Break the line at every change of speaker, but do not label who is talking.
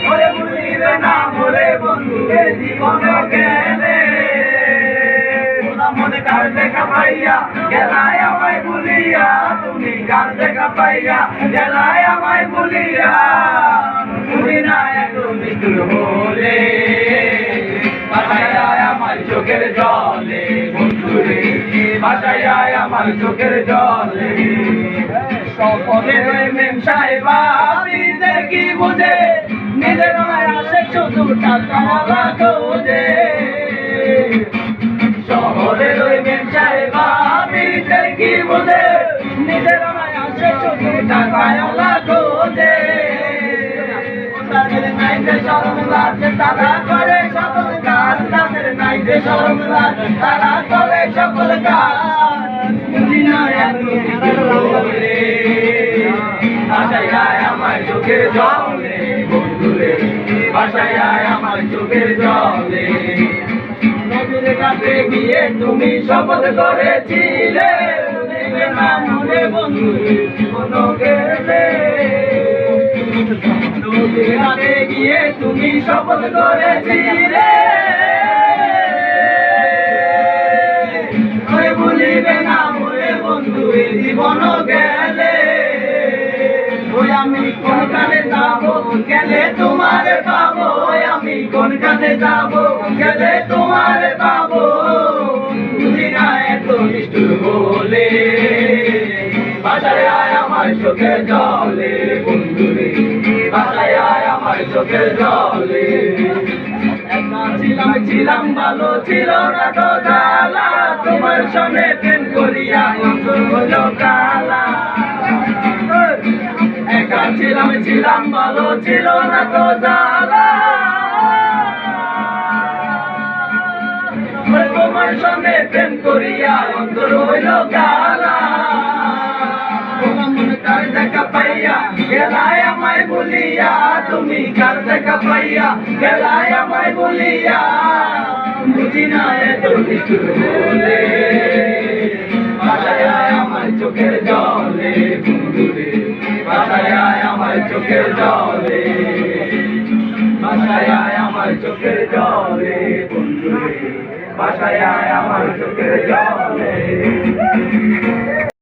ওরে ভুলিবে না মোরে বন্ধু এ জীবন গেলে মনে কার দেখা পাইয়া গেলায় আমায় ভুলিয়া তুমি কার দেখা পাইয়া গেলায় আমায় ভুলিয়া তুমি না এত মৃত্যুর হলে বাসায় আমার চোখের জলে বন্ধুরে বাসায় আমার চোখের জলে সকলে মেম সাহেবা নিজের কি বুঝে নিজের আসে শুধু টাকা খোঁজে শহরের ওই মেম সাহেবা নিজের কি বুঝে নিজের আসে শুধু টাকা খোঁজে তাদের নাই যে শরম লাগে তারা করে সকল কাজ তাদের নাই যে শরম লাগে তারা করে সকল কাজ বাসায় আমার চোখের জলে বন্ধুরে বাসায় আমার চোখের জলে নদীর কাছে গিয়ে তুমি শপথ করেছিলে ভুলিবে না মনে বন্ধু জীবন গেলে নদীর কাছে গিয়ে তুমি শপথ করেছিলে ভুলিবে না মনে বন্ধু জীবন গেলে ওই আমি কোন কানে যাবো গেলে তোমার পাবো আমি কোন কানে যাবো গেলে তোমার পাবো বুঝি না এত নিষ্ঠুর বলে বাসায় আমার চোখের জলে বন্ধুরে বাসায় আমার চোখের জলে ছিলাম ভালো ছিল না তো জ্বালা তোমার সঙ্গে প্রেম করিয়া হলো কালা একা ছিলাম ভালো ছিল না তো জ্বালা তোমার সঙ্গে প্রেম করিয়া অন্তর হইল কালা কার দেখা পাইয়া গেলায় আমায় বলিয়া তুমি কার দেখা পাইয়া গেলায় আমায় বলিয়া বুঝি না এত কিছু বলে বাসায় আমার চোখের জলে বন্ধুরে বাসায় আমার চোখের জলে বাসায় আমার চোখের জলে বন্ধুরে বাসায় আমার চোখের জলে